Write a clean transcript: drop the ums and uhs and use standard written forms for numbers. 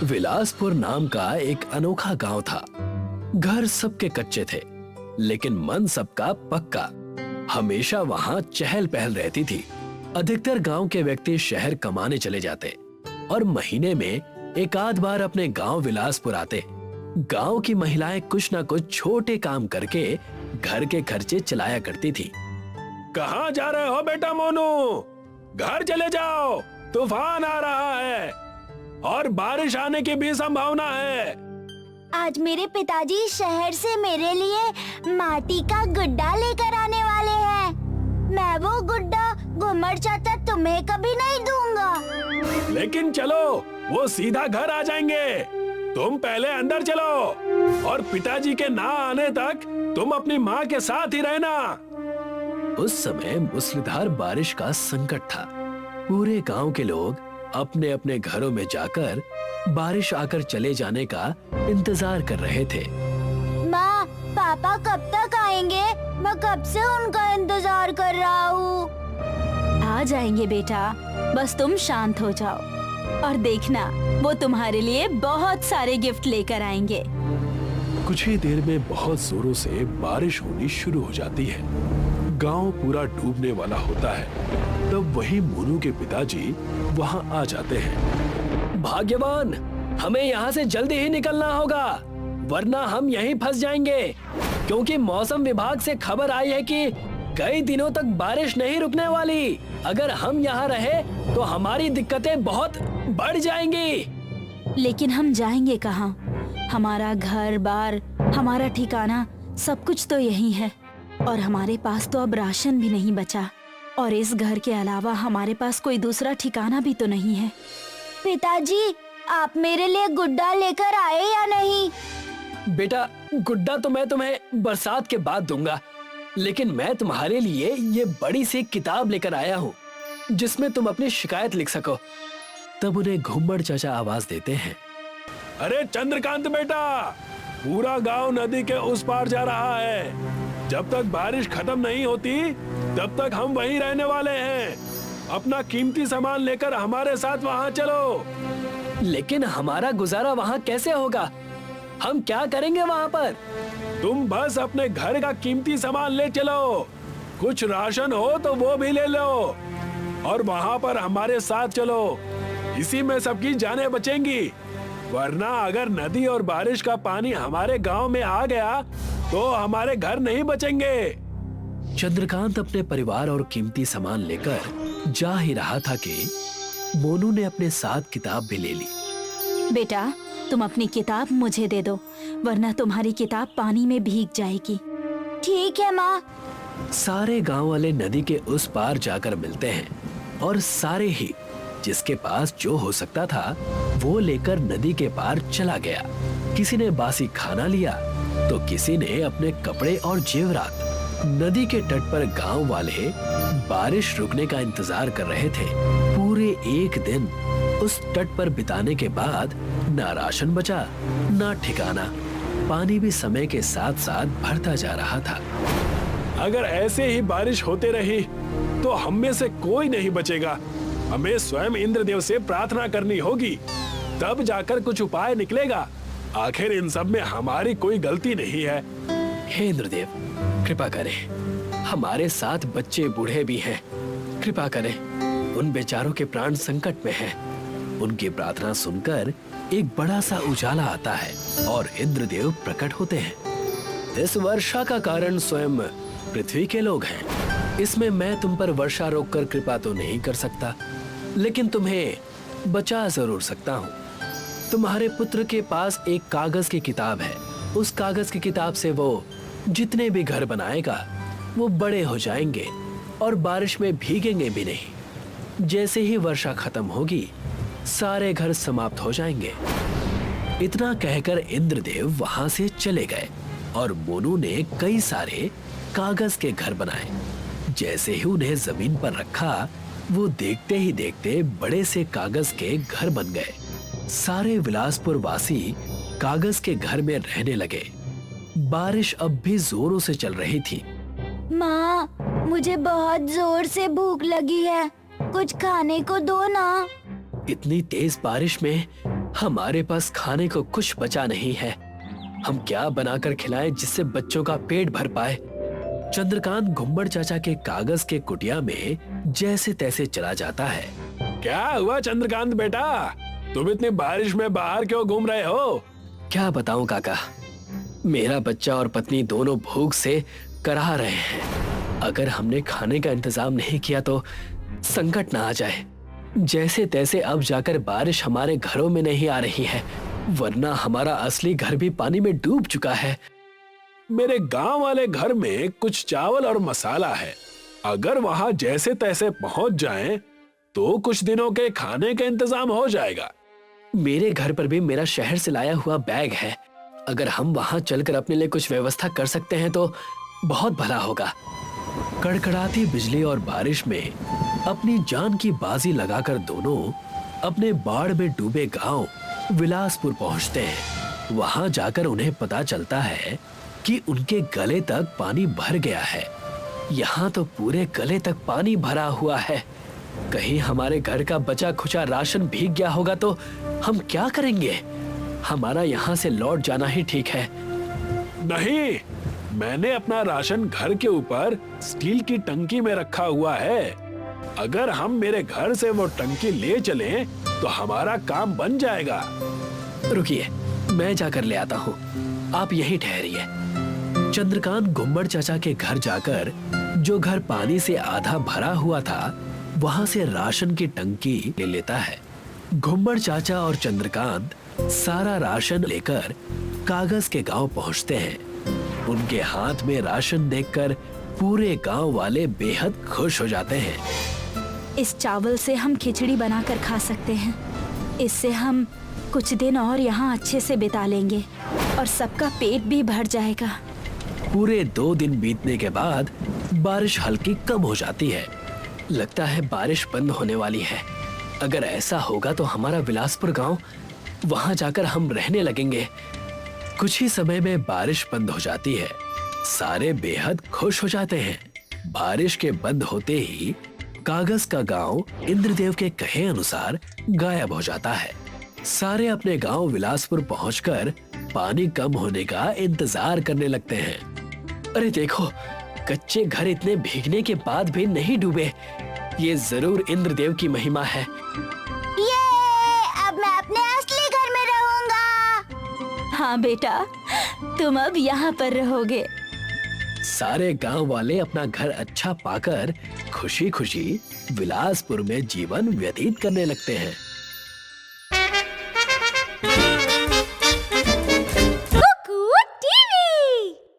विलासपुर नाम का एक अनोखा गांव था। घर सबके कच्चे थे, लेकिन मन सबका पक्का। हमेशा वहां चहल पहल रहती थी। अधिकतर गांव के व्यक्ति शहर कमाने चले जाते और महीने में एक आध बार अपने गांव विलासपुर आते। गांव की महिलाएं कुछ न कुछ छोटे काम करके घर के खर्चे चलाया करती थी। कहाँ जा रहे हो बेटा मोनू? घर चले जाओ, तूफान आ रहा है और बारिश आने की भी संभावना है। आज मेरे पिताजी शहर से मेरे लिए माटी का गुड्डा लेकर आने वाले हैं। मैं वो गुड्डा घुमर चाचा तुम्हें कभी नहीं दूंगा। लेकिन चलो, वो सीधा घर आ जाएंगे। तुम पहले अंदर चलो और पिताजी के ना आने तक तुम अपनी माँ के साथ ही रहना। उस समय मूसलाधार बारिश का संकट था। पूरे गांव के लोग अपने अपने घरों में जाकर बारिश आकर चले जाने का इंतजार कर रहे थे। माँ, पापा कब तक आएंगे? मैं कब से उनका इंतजार कर रहा हूँ। आ जाएंगे बेटा, बस तुम शांत हो जाओ और देखना, वो तुम्हारे लिए बहुत सारे गिफ्ट लेकर आएंगे। कुछ ही देर में बहुत जोरों से बारिश होनी शुरू हो जाती है। गांव पूरा डूबने वाला होता है। तब वही मोनू के पिताजी वहां आ जाते हैं। भाग्यवान, हमें यहाँ से जल्दी ही निकलना होगा, वरना हम यहीं फंस जाएंगे। क्योंकि मौसम विभाग से खबर आई है कि कई दिनों तक बारिश नहीं रुकने वाली। अगर हम यहाँ रहे तो हमारी दिक्कतें बहुत बढ़ जाएंगी। लेकिन हम जाएंगे कहाँ? हमारा घर बार, हमारा ठिकाना, सब कुछ तो यही है और हमारे पास तो अब राशन भी नहीं बचा। और इस घर के अलावा हमारे पास कोई दूसरा ठिकाना भी तो नहीं है। पिताजी, आप मेरे लिए गुड्डा लेकर आए या नहीं? बेटा, गुड्डा तो मैं तुम्हें बरसात के बाद दूंगा, लेकिन मैं तुम्हारे लिए ये बड़ी सी किताब लेकर आया हूँ जिसमें तुम अपनी शिकायत लिख सको। तब उन्हें घुम्मड़ चाचा आवाज देते हैं। अरे चंद्रकांत बेटा, पूरा गांव नदी के उस पार जा रहा है। जब तक बारिश खत्म नहीं होती तब तक हम वहीं रहने वाले हैं। अपना कीमती सामान लेकर हमारे साथ वहां चलो। लेकिन हमारा गुजारा वहां कैसे होगा? हम क्या करेंगे वहां पर? तुम बस अपने घर का कीमती सामान ले चलो। कुछ राशन हो तो वो भी ले लो और वहां पर हमारे साथ चलो। इसी में सबकी जानें बचेंगी। वरना अगर नदी और बारिश का पानी हमारे गांव में आ गया तो हमारे घर नहीं बचेंगे। चंद्रकांत अपने परिवार और कीमती सामान लेकर जा ही रहा था कि मोनू ने अपने साथ किताब भी ले ली। बेटा, तुम अपनी किताब मुझे दे दो, वरना तुम्हारी किताब पानी में भीग जाएगी। ठीक है माँ। सारे गांव वाले नदी के उस पार जाकर मिलते हैं और सारे ही जिसके पास जो हो सकता था वो लेकर नदी के पार चला गया। किसी ने बासी खाना लिया तो किसी ने अपने कपड़े और जेवरात। नदी के तट पर गांव वाले बारिश रुकने का इंतजार कर रहे थे। पूरे एक दिन उस तट पर बिताने के बाद ना राशन बचा, ना ठिकाना। पानी भी समय के साथ साथ बढ़ता जा रहा था। अगर ऐसे ही बारिश होते रही तो हम में से कोई नहीं बचेगा। हमें स्वयं इंद्रदेव से प्रार्थना करनी होगी, तब जाकर कुछ उपाय निकलेगा। आखिर इन सब में हमारी कोई गलती नहीं है। हे इंद्रदेव, कृपा करें। हमारे साथ बच्चे बूढ़े भी हैं। कृपा करें, उन बेचारों के प्राण संकट में हैं। उनकी प्रार्थना सुनकर एक बड़ा सा उजाला आता है और इंद्रदेव प्रकट होते हैं। इस वर्षा का कारण स्वयं पृथ्वी के लोग हैं। इसमें मैं तुम पर वर्षा रोककर कृपा तो नहीं कर सकता, लेकिन तुम्हें बचा जरूर सकता हूँ। तुम्हारे पुत्र के पास एक कागज की किताब है। उस कागज की किताब से वो जितने भी घर बनाएगा वो बड़े हो जाएंगे और बारिश में भीगेंगे भी नहीं। जैसे ही वर्षा खत्म होगी सारे घर समाप्त हो जाएंगे। इतना कहकर इंद्रदेव वहां से चले गए और मोनू ने कई सारे कागज के घर बनाए। जैसे ही उन्हें जमीन पर रखा वो देखते ही देखते बड़े से कागज के घर बन गए। सारे विलासपुर वासी कागज के घर में रहने लगे। बारिश अब भी जोरों से चल रही थी। माँ, मुझे बहुत जोर से भूख लगी है, कुछ खाने को दो ना। इतनी तेज बारिश में हमारे पास खाने को कुछ बचा नहीं है। हम क्या बनाकर खिलाएं जिससे बच्चों का पेट भर पाए। चंद्रकांत घुम्मड़ चाचा के कागज के कुटिया में जैसे तैसे चला जाता है। क्या हुआ चंद्रकांत बेटा, तुम इतनी बारिश में बाहर क्यों घूम रहे हो? क्या बताऊं काका, मेरा बच्चा और पत्नी दोनों भूख से कराह रहे हैं। अगर हमने खाने का इंतजाम नहीं किया तो संकट ना आ जाए। जैसे तैसे अब जाकर बारिश हमारे घरों में नहीं आ रही है, वरना हमारा असली घर भी पानी में डूब चुका है। मेरे गांव वाले घर में कुछ चावल और मसाला है, अगर वहां जैसे तैसे पहुंच जाएं, तो कुछ दिनों के खाने का इंतजाम हो जाएगा। मेरे घर पर भी मेरा शहर से लाया हुआ बैग है, अगर हम वहां चलकर अपने लिए कुछ व्यवस्था कर सकते हैं तो बहुत भला होगा। कड़कड़ाती बिजली और बारिश में अपनी जान की बाजी लगाकर दोनों अपने बाढ़ में डूबे गांव विलासपुर पहुंचते हैं। वहां जाकर उन्हें पता चलता है कि उनके गले तक पानी भर गया है। यहाँ तो पूरे गले तक पानी भरा हुआ है। कहीं हमारे घर का बचा खुचा राशन भीग गया होगा तो हम क्या करेंगे? हमारा यहाँ से लौट जाना ही ठीक है। नहीं, मैंने अपना राशन घर के ऊपर स्टील की टंकी में रखा हुआ है। अगर हम मेरे घर से वो टंकी ले चलें, तो हमारा काम बन जाएगा। रुकिए, मैं जाकर ले आता हूँ, आप यहीं ठहरिए। चंद्रकांत घुम्मड़ चाचा के घर जाकर, जो घर पानी से आधा भरा हुआ था, वहां से राशन की टंकी ले लेता है। घुम्मड़ चाचा और चंद्रकांत सारा राशन लेकर कागज के गांव पहुंचते हैं। उनके हाथ में राशन देखकर पूरे गांव वाले बेहद खुश हो जाते हैं। इस चावल से हम खिचड़ी बनाकर खा सकते हैं। इससे हम कुछ दिन और यहाँ अच्छे से बिता लेंगे और सबका पेट भी भर जाएगा। पूरे 2 दिन बीतने के बाद बारिश हल्की कम हो जाती है। लगता है बारिश बंद होने वाली है। अगर ऐसा होगा तो हमारा विलासपुर गांव, वहां जाकर हम रहने लगेंगे। कुछ ही समय में बारिश बंद हो जाती है। सारे बेहद खुश हो जाते हैं। बारिश के बंद होते ही कागज का गांव इंद्रदेव के कहे अनुसार गायब हो जाता है। सारे अपने गांव विलासपुर पहुंचकर पानी कम होने का इंतजार करने लगते हैं। अरे देखो, कच्चे घर इतने भीगने के बाद भी नहीं डूबे। ये जरूर इंद्रदेव की महिमा है। ये अब मैं अपने असली घर में रहूंगा। हाँ बेटा, तुम अब यहाँ पर रहोगे। सारे गांव वाले अपना घर अच्छा पाकर खुशी खुशी विलासपुर में जीवन व्यतीत करने लगते हैं।